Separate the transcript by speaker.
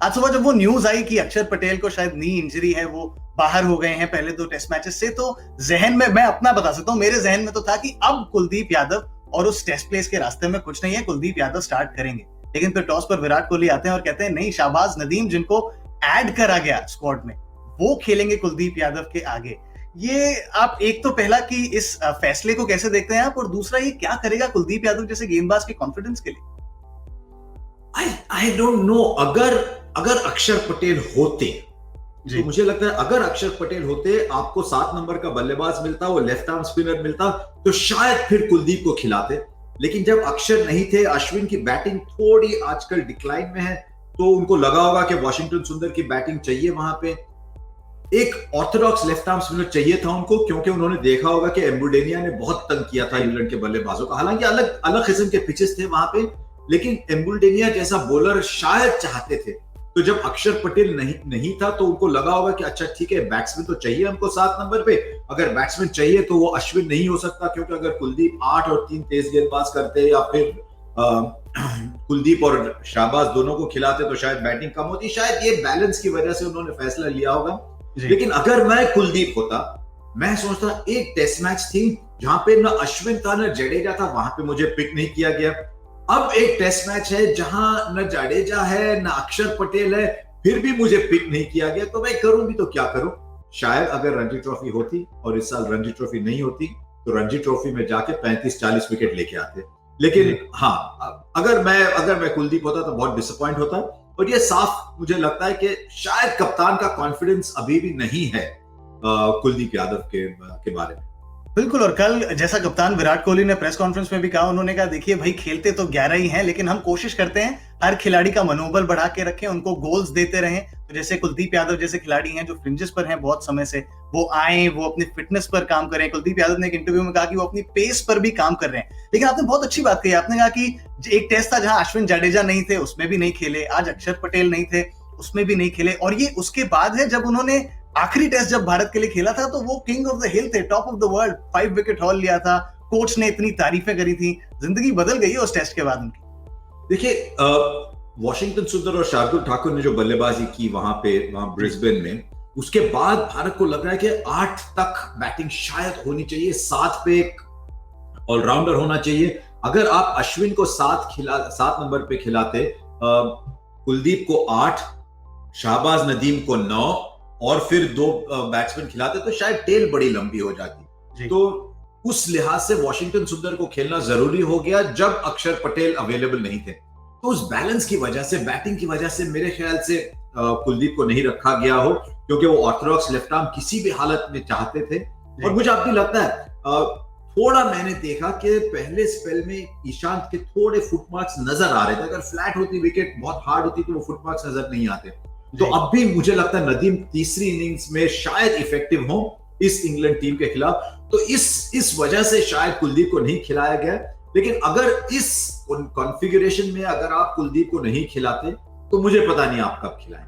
Speaker 1: आज सुबह जब वो न्यूज आई कि अक्षर पटेल को शायद नी इंजरी है, वो बाहर हो गए हैं पहले 2 टेस्ट मैचेस से, तो जहन में, मैं अपना बता सकता हूँ, मेरे जहन में तो था कि अब कुलदीप यादव और उस टेस्ट प्लेस के रास्ते में कुछ नहीं है, कुलदीप यादव स्टार्ट करेंगे। लेकिन फिर टॉस पर विराट कोहली आते हैं और कहते हैं नहीं, शाहबाज नदीम जिनको ऐड करा गया स्क्वाड में, वो खेलेंगे कुलदीप यादव के आगे। ये आप एक तो पहला कि इस फैसले को कैसे देखते हैं आप, और दूसरा ये क्या करेगा कुलदीप यादव जैसे गेंदबाज के कॉन्फिडेंस के लिए?
Speaker 2: I don't know. अगर अक्षर पटेल होते तो मुझे लगता है अगर अक्षर पटेल होते, आपको 7 नंबर का बल्लेबाज मिलता, वो लेफ्ट आर्म स्पिनर मिलता, तो शायद फिर कुलदीप को खिलाते। लेकिन जब अक्षर नहीं थे, अश्विन की बैटिंग थोड़ी आजकल डिक्लाइन में है, तो उनको लगा होगा कि वॉशिंगटन सुंदर की बैटिंग चाहिए, वहां पे एक ऑर्थोडॉक्स लेफ्ट आर्म स्पिनर चाहिए था उनको, क्योंकि उन्होंने देखा होगा कि एम्बुडेनिया ने बहुत तंग किया था इंग्लैंड के बल्लेबाजों का। हालांकि अलग अलग किस्म के पिचेस थे वहां पे, लेकिन एम्बुडेनिया जैसा बॉलर शायद चाहते थे। तो जब अक्षर पटेल नहीं था, तो उनको लगा होगा कि अच्छा ठीक है, बैट्समैन तो चाहिए हमको 7 नंबर पे, अगर बैट्समैन चाहिए तो वो अश्विन नहीं हो सकता, क्योंकि अगर कुलदीप 8 और 3 तेज गेंदबाज करते, या फिर कुलदीप और शाहबाज दोनों को खिलाते, तो शायद बैटिंग कम होती। शायद ये बैलेंस की वजह से उन्होंने फैसला लिया होगा। लेकिन अगर मैं कुलदीप होता, मैं सोचता एक टेस्ट मैच थी जहां पे ना अश्विन था ना जडेजा था, वहां पे मुझे पिक नहीं किया गया। अब एक टेस्ट मैच है जहां न जडेजा है न अक्षर पटेल है, फिर भी मुझे पिक नहीं किया गया, तो मैं करूं भी तो क्या करूं। शायद अगर रणजी ट्रॉफी होती, और इस साल रणजी ट्रॉफी नहीं होती, तो रणजी ट्रॉफी में जाके 35-40 विकेट लेके आते। लेकिन हाँ, अगर मैं कुलदीप होता तो बहुत डिसअपॉइंट होता। और ये साफ मुझे लगता है कि शायद कप्तान का कॉन्फिडेंस अभी भी नहीं है कुलदीप यादव के बारे में।
Speaker 1: बिल्कुल, और कल जैसा कप्तान विराट कोहली ने प्रेस कॉन्फ्रेंस में भी कहा, उन्होंने कहा देखिए भाई, खेलते तो 11 ही हैं, लेकिन हम कोशिश करते हैं हर खिलाड़ी का मनोबल बढ़ा के रखें, उनको गोल्स देते रहें। तो जैसे कुलदीप यादव जैसे खिलाड़ी हैं जो फ्रिंजेस पर हैं बहुत समय से, वो आए, वो अपनी फिटनेस पर काम करें। कुलदीप यादव ने एक इंटरव्यू में कहा कि वो अपनी पेस पर भी काम कर रहे हैं। लेकिन आपने बहुत अच्छी बात कही, आपने कहा कि एक टेस्ट था जहां अश्विन जडेजा नहीं थे, उसमें भी नहीं खेले, आज अक्षर पटेल नहीं थे, उसमें भी नहीं खेले, और ये उसके बाद है जब उन्होंने आखिरी टेस्ट जब भारत के लिए खेला था, तो वो किंग ऑफ द हिल थे, top of the world, 5 wicket haul लिया था, कोच ने इतनी तारीफें करी थी, जिंदगी बदल गई है उस टेस्ट के बाद उनकी।
Speaker 2: देखिए, वॉशिंगटन सुंदर और शार्दुल ठाकुर ने जो बल्लेबाजी की वहां ब्रिस्बेन में, उसके बाद भारत को लग रहा है कि 8 तक बैटिंग शायद होनी चाहिए, 7 पे एक ऑलराउंडर होना चाहिए। अगर आप अश्विन को 7 नंबर पे खिलाते, कुलदीप को 8, शाहबाज नदीम को 9, और फिर 2 बैट्समैन खिलाते, तो शायद टेल बड़ी लंबी हो जाती। तो उस लिहाज से वॉशिंगटन सुंदर को खेलना जरूरी हो गया जब अक्षर पटेल अवेलेबल नहीं थे। तो उस बैलेंस की वजह से, बैटिंग की वजह से मेरे ख्याल से कुलदीप को नहीं रखा गया हो, क्योंकि वो ऑर्थोडॉक्स लेफ्ट आर्म किसी भी हालत में चाहते थे। और मुझे अब भी लगता है, थोड़ा मैंने देखा कि पहले स्पेल में ईशांत के थोड़े फुटमार्क्स नजर आ रहे थे। अगर फ्लैट होती विकेट, बहुत हार्ड होती, तो वो फुटमार्क्स नजर नहीं आते। तो अब भी मुझे लगता है नदीम तीसरी इनिंग्स में शायद इफेक्टिव हो इस इंग्लैंड टीम के खिलाफ, तो इस वजह से शायद कुलदीप को नहीं खिलाया गया। लेकिन अगर इस कॉन्फ़िगरेशन में अगर आप कुलदीप को नहीं खिलाते, तो मुझे पता नहीं आप कब खिलाएं।